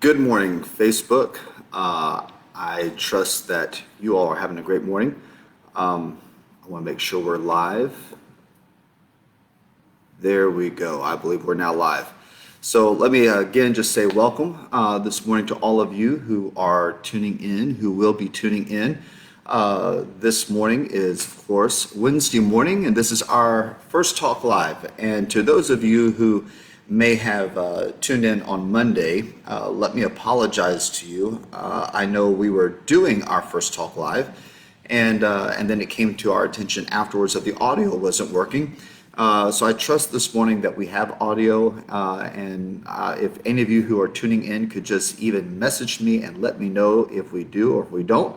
Good morning, Facebook. I trust that you all are having a great morning. I want to make sure we're live. There we go. I believe we're now live. So let me again just say welcome this morning to all of you who are tuning in, who will be tuning in. This morning is, of course, Wednesday morning, and this is our first Talk Live. And to those of you who may have tuned in on Monday, let me apologize to you. I know we were doing our first Talk Live, and then it came to our attention afterwards that the audio wasn't working. So I trust this morning that we have audio, and if any of you who are tuning in could just even message me and let me know if we do or if we don't.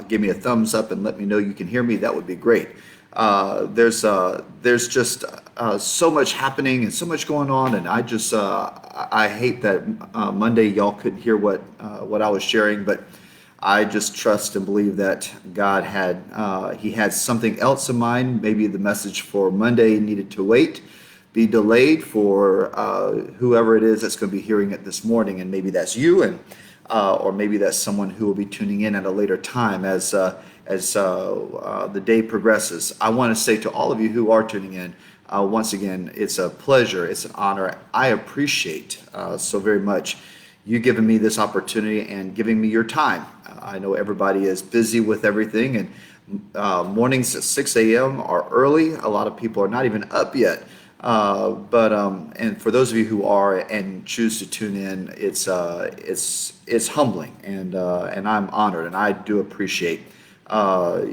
Give me a thumbs up and let me know you can hear me. That would be great. There's just so much happening and so much going on, and I hate that Monday y'all couldn't hear what I was sharing, but I just trust and believe that God had something else in mind. Maybe the message for Monday needed to be delayed for whoever it is that's going to be hearing it this morning, and maybe that's you, and or maybe that's someone who will be tuning in at a later time as the day progresses. I want to say to all of you who are tuning in, once again, it's a pleasure, it's an honor. I appreciate so very much you giving me this opportunity and giving me your time. I know everybody is busy with everything, and mornings at 6 a.m. are early. A lot of people are not even up yet. And for those of you who are and choose to tune in, it's humbling, and I'm honored, and I do appreciate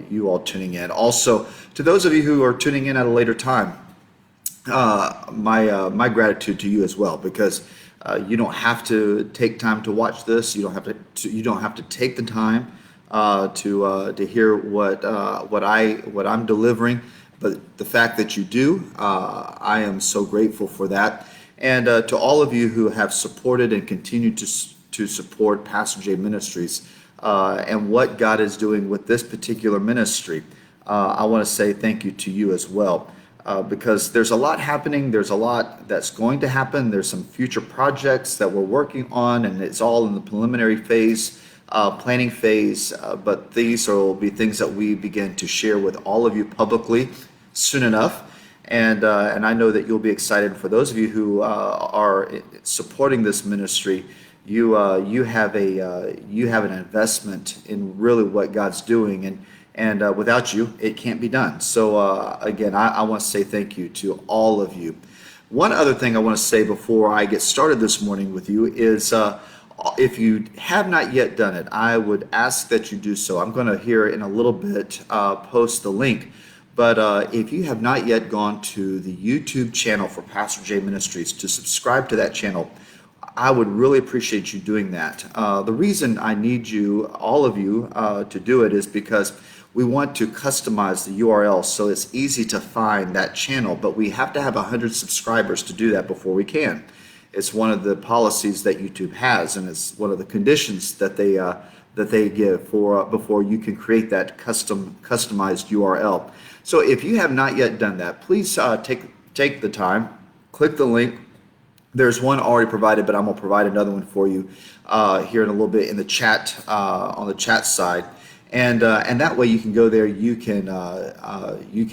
you all tuning in. Also, to those of you who are tuning in at a later time, my gratitude to you as well, because you don't have to take time to watch this. You don't have to take the time to hear what I'm delivering. But the fact that you do, I am so grateful for that. And to all of you who have supported and continue to support Pastor J Ministries and what God is doing with this particular ministry, I want to say thank you to you as well. Because there's a lot happening, there's a lot that's going to happen, there's some future projects that we're working on, and it's all in the preliminary phase, planning phase, but these will be things that we begin to share with all of you publicly soon enough, and I know that you'll be excited. For those of you who are supporting this ministry, you have an investment in really what God's doing, and without you, it can't be done. So again, I want to say thank you to all of you. One other thing I want to say before I get started this morning with you is if you have not yet done it, I would ask that you do so. I'm going to here in a little bit post the link. But if you have not yet gone to the YouTube channel for Pastor J Ministries to subscribe to that channel, I would really appreciate you doing that. The reason I need you, all of you, to do it is because we want to customize the URL so it's easy to find that channel, but we have to have 100 subscribers to do that before we can. It's one of the policies that YouTube has, and it's one of the conditions that they give for before you can create that customized URL. So if you have not yet done that, please take the time, click the link. There's one already provided, but I'm going to provide another one for you here in a little bit in the chat, on the chat side. And that way you can go there, you can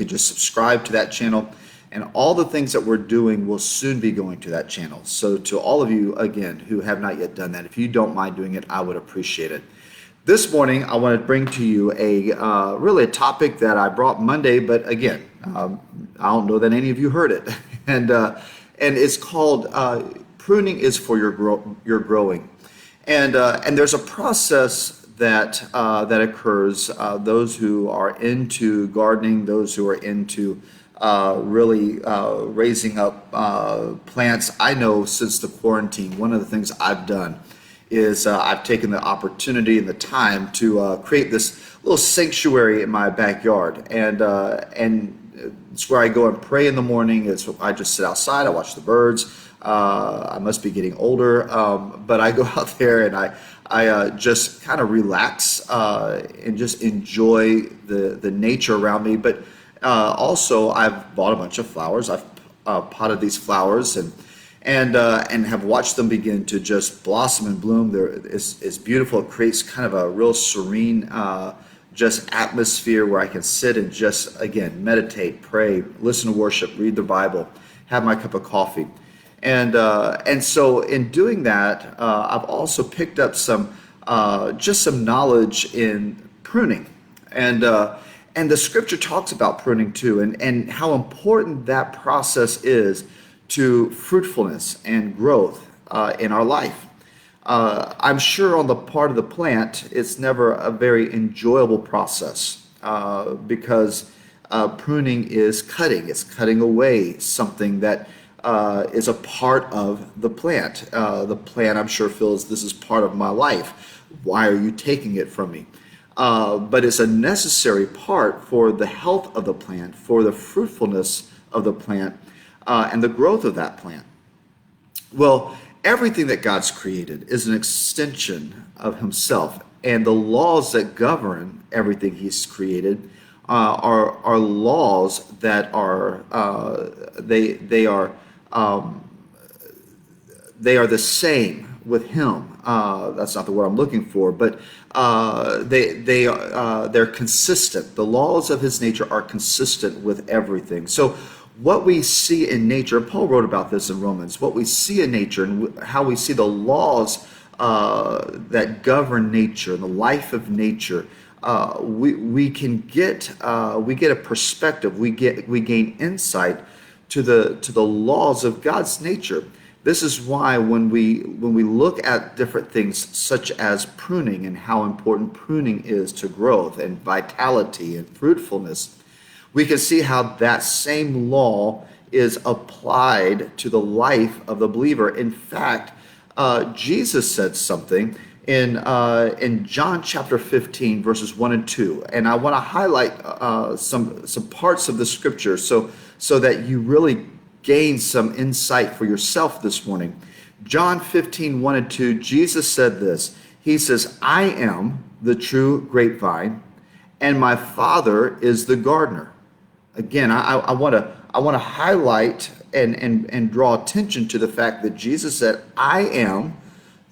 just subscribe to that channel, and all the things that we're doing will soon be going to that channel. So to all of you, again, who have not yet done that, if you don't mind doing it, I would appreciate it. This morning, I want to bring to you really a topic that I brought Monday, but again, I don't know that any of you heard it. And it's called Pruning is for your growing. And there's a process that occurs. Those who are into gardening, those who are into really raising up plants. I know since the quarantine, one of the things I've done is I've taken the opportunity and the time to create this little sanctuary in my backyard, and it's where I go and pray in the morning. I just sit outside, I watch the birds. I must be getting older, but I go out there and I just kind of relax and just enjoy the nature around me. But also, I've bought a bunch of flowers. I've potted these flowers, and have watched them begin to just blossom and bloom. It's beautiful. It creates kind of a real serene just atmosphere where I can sit and just, again, meditate, pray, listen to worship, read the Bible, have my cup of coffee. And so in doing that, I've also picked up some just some knowledge in pruning. And the scripture talks about pruning too, and how important that process is to fruitfulness and growth in our life. I'm sure on the part of the plant, it's never a very enjoyable process because pruning is cutting. It's cutting away something that is a part of the plant. The plant, I'm sure, feels this is part of my life. Why are you taking it from me? But it's a necessary part for the health of the plant, for the fruitfulness of the plant, and the growth of that plant. Well, everything that God's created is an extension of Himself, and the laws that govern everything He's created are laws that are they are the same with Him. That's not the word I'm looking for, but they're consistent. The laws of His nature are consistent with everything. So what we see in nature, Paul wrote about this in Romans, what we see in nature and how we see the laws that govern nature, the life of nature, we get a perspective, we gain insight to the laws of God's nature. This is why when we look at different things such as pruning and how important pruning is to growth and vitality and fruitfulness, we can see how that same law is applied to the life of the believer. In fact, Jesus said something in John chapter 15, verses 1 and 2. And I want to highlight some parts of the scripture so that you really gain some insight for yourself this morning. John 15, 1 and 2, Jesus said this. He says, I am the true grapevine, and my Father is the gardener. Again, I want to highlight and draw attention to the fact that Jesus said, I am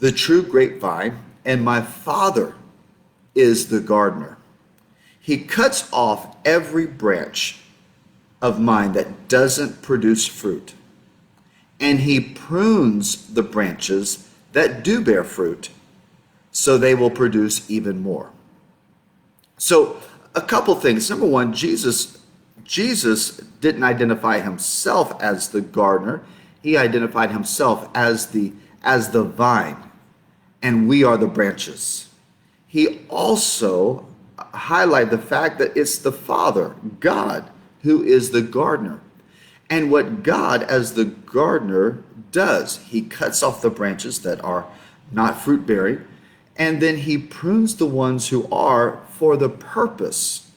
the true grapevine, and my Father is the gardener. He cuts off every branch of mine that doesn't produce fruit, and He prunes the branches that do bear fruit, so they will produce even more. So a couple things. Number one, Jesus didn't identify Himself as the gardener. He identified Himself as the vine, and we are the branches. He also highlighted the fact that it's the Father, God, who is the gardener. And what God as the gardener does, He cuts off the branches that are not fruit bearing, and then He prunes the ones who are, for the purpose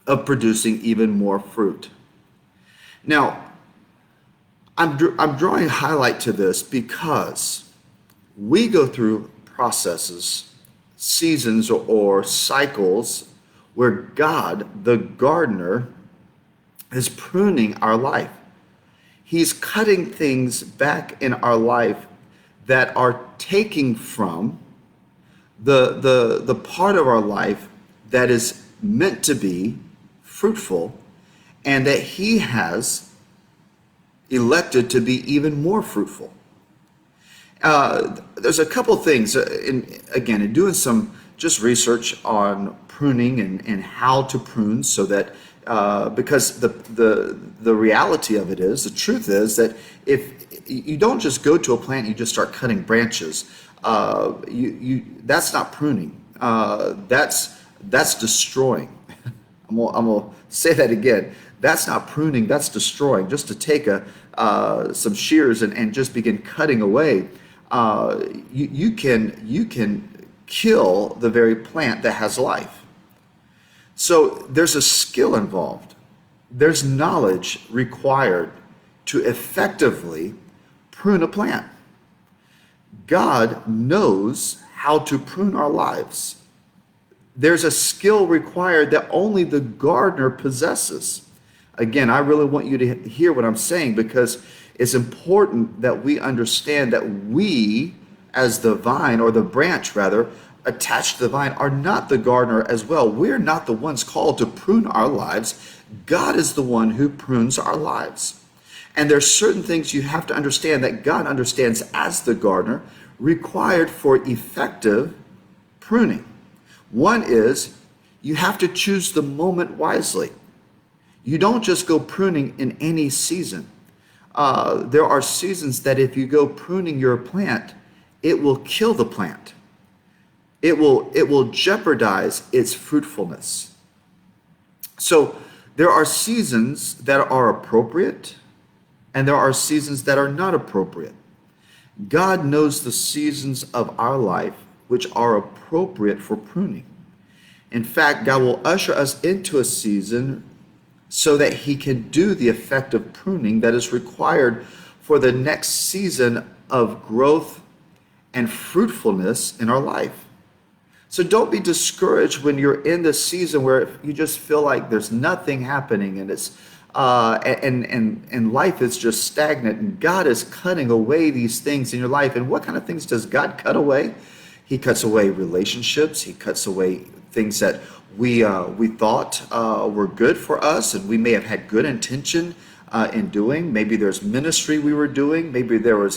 of producing even more fruit. Now, I'm drawing a highlight to this because we go through processes, seasons, or cycles where God, the gardener, is pruning our life. He's cutting things back in our life that are taking from the part of our life that is meant to be fruitful, and that He has elected to be even more fruitful. There's a couple things, in doing some just research on pruning and how to prune, so that because the reality of it is, the truth is that if you don't just go to a plant, you just start cutting branches. That's not pruning. That's destroying. I'm gonna say that again. That's not pruning. That's destroying. Just to take some shears and just begin cutting away, you can kill the very plant that has life. So there's a skill involved. There's knowledge required to effectively prune a plant. God knows how to prune our lives. There's a skill required that only the gardener possesses. Again, I really want you to hear what I'm saying, because it's important that we understand that we, as the vine, or the branch rather, attached to the vine, are not the gardener as well. We're not the ones called to prune our lives. God is the one who prunes our lives. And there's certain things you have to understand that God understands as the gardener required for effective pruning. One is you have to choose the moment wisely. You don't just go pruning in any season. There are seasons that if you go pruning your plant, it will kill the plant. It will jeopardize its fruitfulness. So there are seasons that are appropriate, and there are seasons that are not appropriate. God knows the seasons of our life which are appropriate for pruning. In fact, God will usher us into a season so that he can do the effective pruning that is required for the next season of growth and fruitfulness in our life. So don't be discouraged when you're in this season where you just feel like there's nothing happening, and it's and life is just stagnant, and God is cutting away these things in your life. And what kind of things does God cut away? He cuts away relationships. He cuts away things that we thought were good for us, and we may have had good intention in doing. Maybe there's ministry we were doing. Maybe there were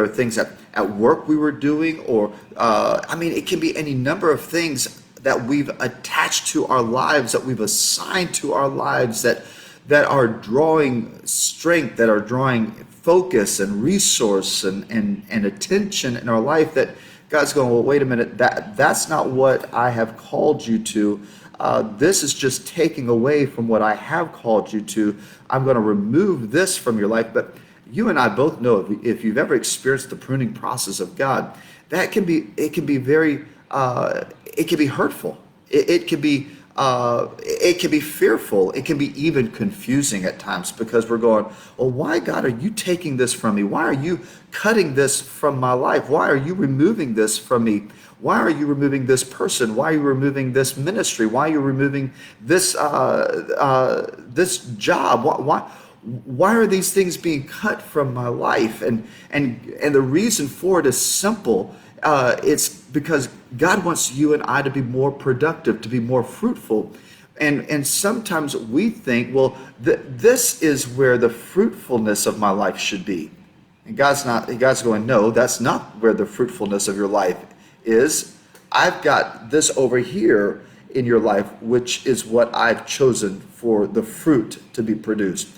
things at work we were doing, or it can be any number of things that we've attached to our lives, that we've assigned to our lives, that are drawing strength, that are drawing focus and resource and attention in our life, that God's going, well, wait a minute, that's not what I have called you to. This is just taking away from what I have called you to. I'm going to remove this from your life. But you and I both know, if you've ever experienced the pruning process of God, it can be very hurtful. It can be fearful. It can be even confusing at times, because we're going, well, why, God, are you taking this from me? Why are you cutting this from my life? Why are you removing this from me? Why are you removing this person? Why are you removing this ministry? Why are you removing this this job? Why are these things being cut from my life? And the reason for it is simple. It's because God wants you and I to be more productive, to be more fruitful. And sometimes we think, well, this is where the fruitfulness of my life should be. And God's going, no, that's not where the fruitfulness of your life is. I've got this over here in your life, which is what I've chosen for the fruit to be produced.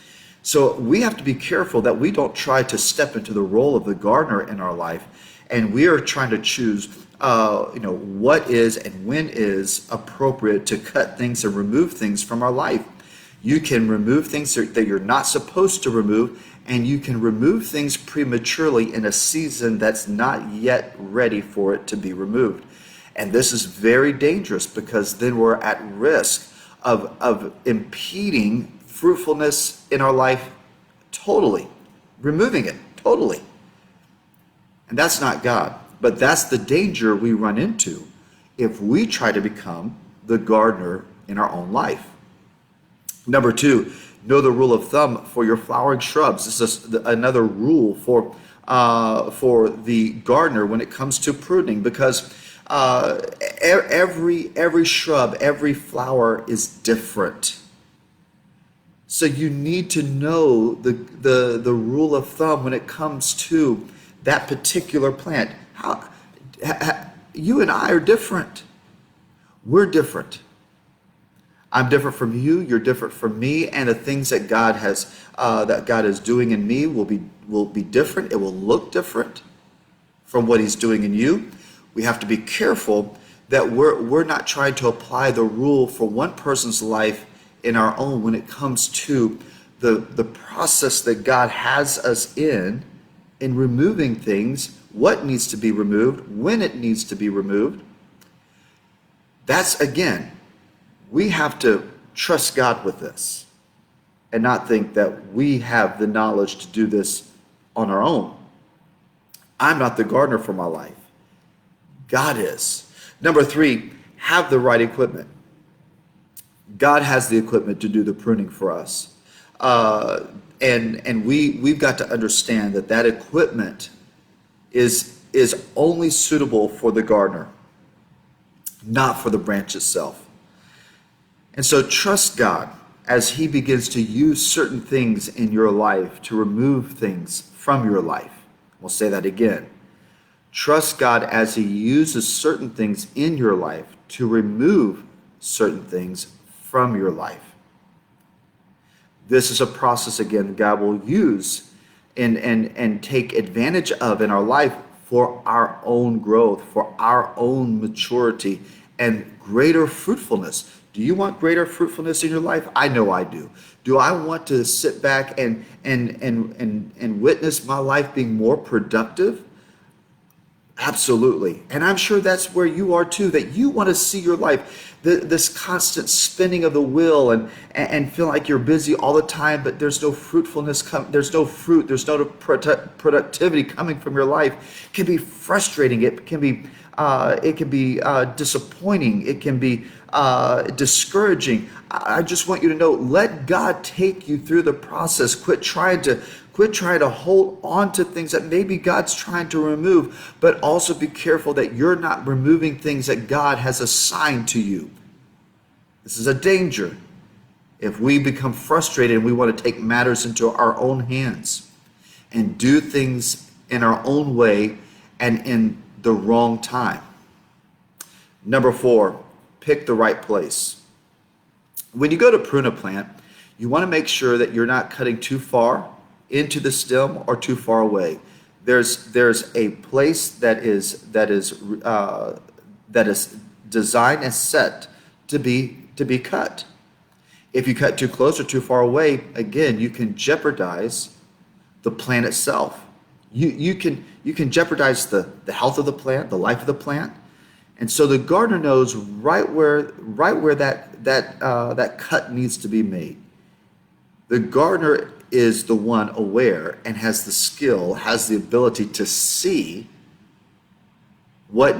So we have to be careful that we don't try to step into the role of the gardener in our life, and we are trying to choose what is and when is appropriate to cut things and remove things from our life. You can remove things that you're not supposed to remove, and you can remove things prematurely in a season that's not yet ready for it to be removed. And this is very dangerous, because then we're at risk of impeding fruitfulness in our life totally, removing it totally. And that's not God. But that's the danger we run into if we try to become the gardener in our own life. Number 2, know the rule of thumb for your flowering shrubs. This is another rule for the gardener when it comes to pruning, because every shrub, every flower is different. So you need to know the rule of thumb when it comes to that particular plant. You and I are different. We're different. I'm different from you. You're different from me, and the things that God is doing in me will be different. It will look different from what He's doing in you. We have to be careful that we're not trying to apply the rule for one person's life in our own when it comes to the process that God has us in removing things, what needs to be removed, when it needs to be removed. That's, again, we have to trust God with this and not think that we have the knowledge to do this on our own. I'm not the gardener for my life. God is. Number 3, have the right equipment. God has the equipment to do the pruning for us. Uh, and we've got to understand that that equipment is only suitable for the gardener, not for the branch itself. And so trust God as he begins to use certain things in your life to remove things from your life. We'll say that again. Trust God as he uses certain things in your life to remove certain things from your life. This is a process, again, God will use and take advantage of in our life for our own growth, for our own maturity and greater fruitfulness. Do you want greater fruitfulness in your life? I know I do. Do I want to sit back and witness my life being more productive? Absolutely. And I'm sure that's where you are too, that you want to see your life, this constant spinning of the wheel and feel like you're busy all the time, but there's no fruitfulness, there's no fruit, there's no productivity coming from your life. It can be frustrating. It can be disappointing. It can be discouraging. I just want you to know, let God take you through the process. Quit trying to hold on to things that maybe God's trying to remove, but also be careful that you're not removing things that God has assigned to you. This is a danger if we become frustrated and we want to take matters into our own hands and do things in our own way and in the wrong time. Number 4, pick the right place. When you go to prune a plant, you want to make sure that you're not cutting too far into the stem or too far away. There's a place that is designed and set to be cut. If you cut too close or too far away, again, you can jeopardize the plant itself. You can jeopardize the health of the plant, the life of the plant. And so the gardener knows right where that cut needs to be made. The gardener is the one aware and has the skill, has the ability to see where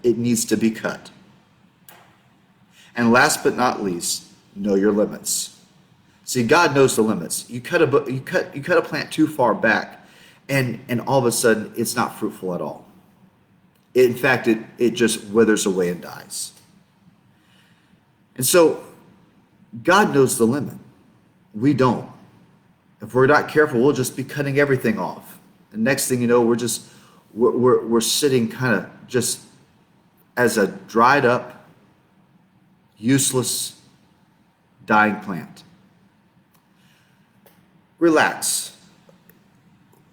it needs to be cut. And last but not least, know your limits. See, God knows the limits. You cut a plant too far back, and all of a sudden it's not fruitful at all. In fact, it just withers away and dies. And so God knows the limit. We don't. If we're not careful, we'll just be cutting everything off. The next thing you know, we're sitting kind of just as a dried up, useless, dying plant. Relax.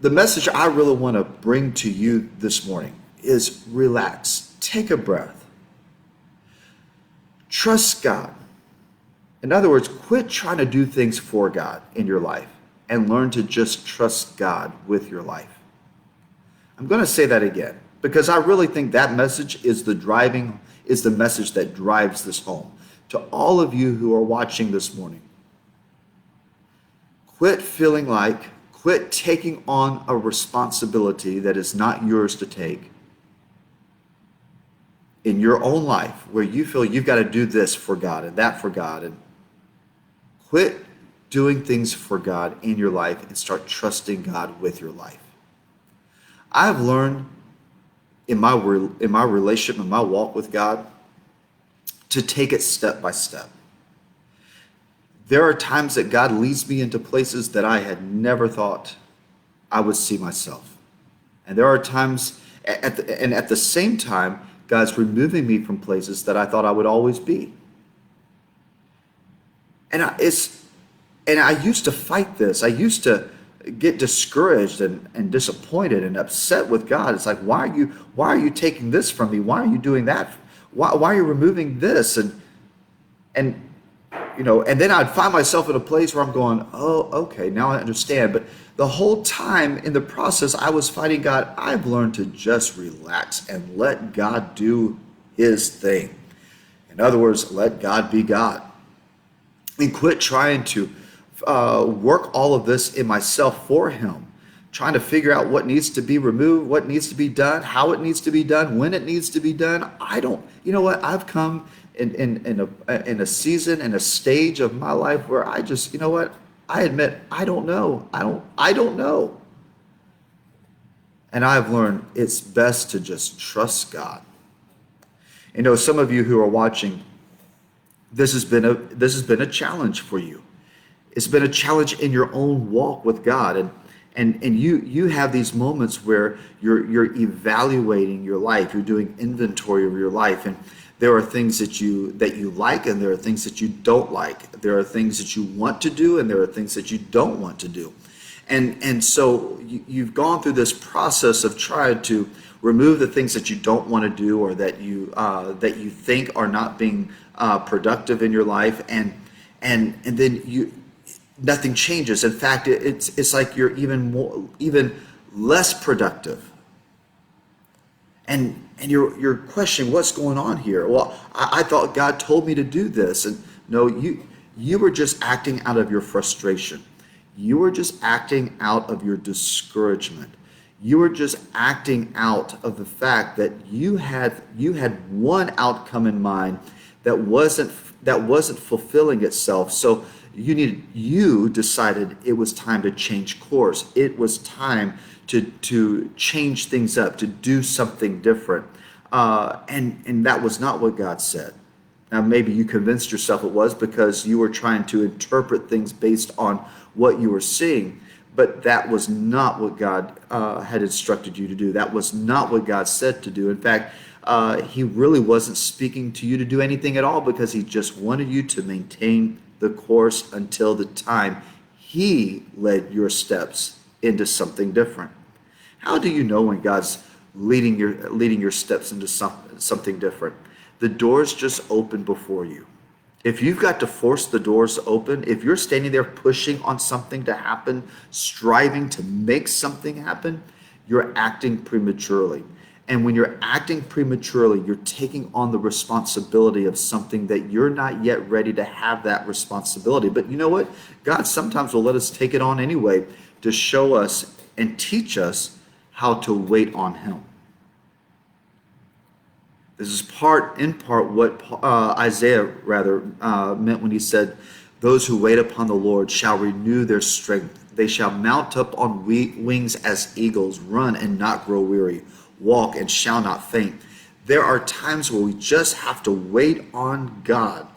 The message I really want to bring to you this morning is relax. Take a breath. Trust God. In other words, quit trying to do things for God in your life and learn to just trust God with your life. I'm going to say that again because I really think that message is the message that drives this home. To all of you who are watching this morning, quit taking on a responsibility that is not yours to take in your own life where you feel you've got to do this for God and that for God, and quit doing things for God in your life and start trusting God with your life. I've learned in my relationship, in my walk with God, to take it step by step. There are times that God leads me into places that I had never thought I would see myself. And there are times, at the same time, God's removing me from places that I thought I would always be. And I used to fight this. I used to get discouraged and disappointed and upset with God. It's like, why are you taking this from me? Why are you doing that? Why are you removing this? And then I'd find myself in a place where I'm going, oh, okay, now I understand. But the whole time in the process I was fighting God, I've learned to just relax and let God do his thing. In other words, let God be God. And quit trying to work all of this in myself for him, trying to figure out what needs to be removed, what needs to be done, how it needs to be done, when it needs to be done. You know what? I've come in a season, in a stage of my life where I just, you know what? I admit I don't know. I don't know. And I've learned it's best to just trust God. You know, some of you who are watching, this has been a challenge for you. It's been a challenge in your own walk with God, and you have these moments where you're evaluating your life, you're doing inventory of your life, and there are things that you like, and there are things that you don't like. There are things that you want to do, and there are things that you don't want to do. And so you've gone through this process of trying to remove the things that you don't want to do, or that you think are not being productive in your life, and then nothing changes. In fact, it's like you're even less productive, and you're questioning what's going on here. Well, I thought God told me to do this, and no, you were just acting out of your frustration. You were just acting out of your discouragement. You were just acting out of the fact that you had one outcome in mind that wasn't fulfilling itself. So you decided it was time to change course. It was time to change things up, to do something different. And that was not what God said. Now, maybe you convinced yourself it was because you were trying to interpret things based on what you were seeing, but that was not what God had instructed you to do. That was not what God said to do. In fact, he really wasn't speaking to you to do anything at all, because he just wanted you to maintain the course until the time he led your steps into something different. How do you know when God's leading your steps into something different? The doors just open before you. If you've got to force the doors open, if you're standing there pushing on something to happen, striving to make something happen, you're acting prematurely. And when you're acting prematurely, you're taking on the responsibility of something that you're not yet ready to have that responsibility. But you know what? God sometimes will let us take it on anyway to show us and teach us how to wait on him. This is in part what Isaiah meant when he said, "Those who wait upon the Lord shall renew their strength. They shall mount up on wings as eagles, run and not grow weary, walk and shall not faint." There are times where we just have to wait on God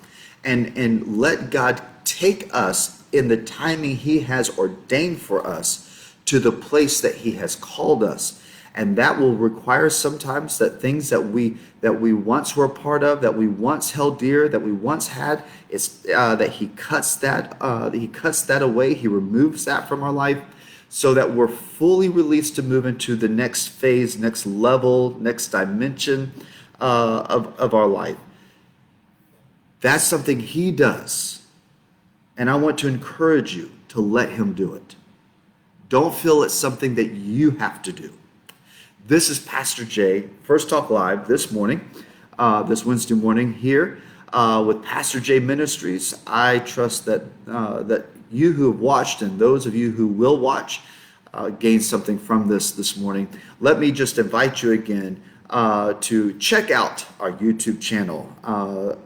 and let God take us in the timing he has ordained for us to the place that he has called us. And that will require sometimes that things that we once were a part of, that we once held dear, that we once had, that he cuts that away. He removes that from our life, so that we're fully released to move into the next phase, next level, next dimension of our life. That's something he does, and I want to encourage you to let him do it. Don't feel it's something that you have to do. This is Pastor Jay, First Talk Live, this morning, this Wednesday morning here with Pastor Jay Ministries. I trust that you who have watched and those of you who will watch gain something from this morning. Let me just invite you again to check out our YouTube channel.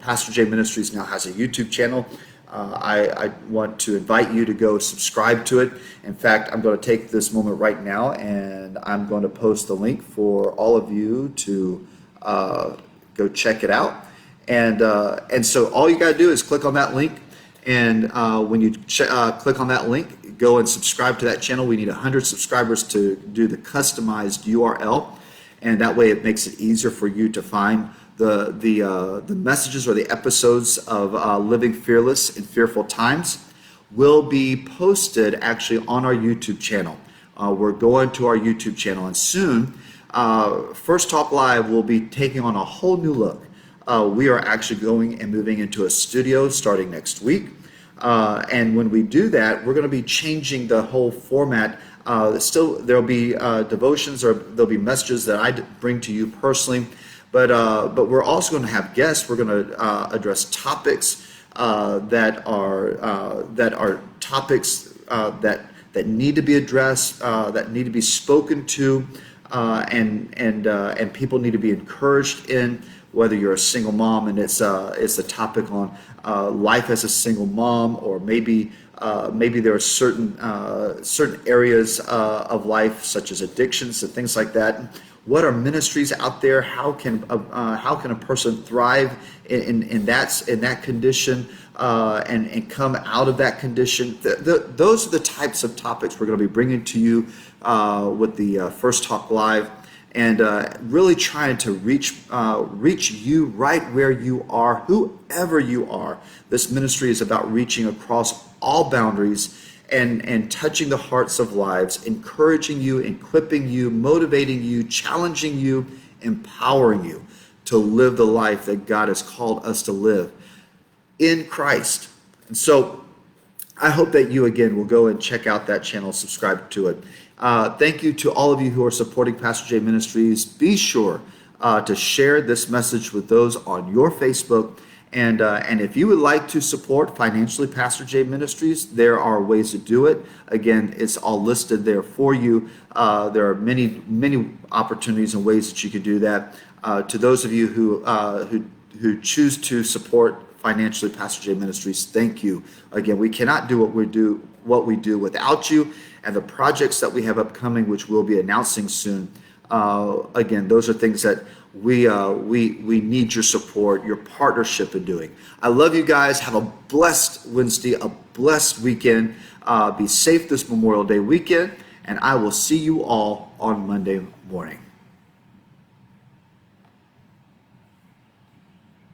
Pastor Jay Ministries now has a YouTube channel. I want to invite you to go subscribe to it. In fact, I'm going to take this moment right now, and I'm going to post the link for all of you to go check it out. And so all you got to do is click on that link, and when you click on that link, go and subscribe to that channel. We need 100 subscribers to do the customized URL, and that way it makes it easier for you to find the messages or the episodes of Living Fearless in Fearful Times. Will be posted actually on our YouTube channel. We're going to our YouTube channel, and soon First Talk Live will be taking on a whole new look. We are actually going and moving into a studio starting next week, and when we do that, we're going to be changing the whole format. Still, there'll be devotions, or there'll be messages that I bring to you personally. But we're also going to have guests. We're going to address topics that are topics that need to be addressed, that need to be spoken to, and people need to be encouraged in. whether you're a single mom and it's a topic on life as a single mom, or maybe there are certain areas of life such as addictions and things like that. What are ministries out there? How can a person thrive in that condition and come out of that condition? Those are the types of topics we're going to be bringing to you with the First Talk Live, and really trying to reach you right where you are, whoever you are. This ministry is about reaching across all boundaries and touching the hearts of lives, encouraging you, equipping you, motivating you, challenging you, empowering you to live the life that God has called us to live in Christ. And so I hope that you, again, will go and check out that channel, subscribe to it. Thank you to all of you who are supporting Pastor J Ministries. Be sure to share this message with those on your Facebook. And if you would like to support financially Pastor J Ministries, there are ways to do it. Again, it's all listed there for you. There are many opportunities and ways that you can do that. To those of you who choose to support financially Pastor J Ministries, thank you. Again, we cannot do what we do without you, and the projects that we have upcoming, which we'll be announcing soon. Again, those are things that we need your support, your partnership in doing. I love you guys. Have a blessed Wednesday, a blessed weekend. Be safe this Memorial Day weekend, and I will see you all on Monday morning.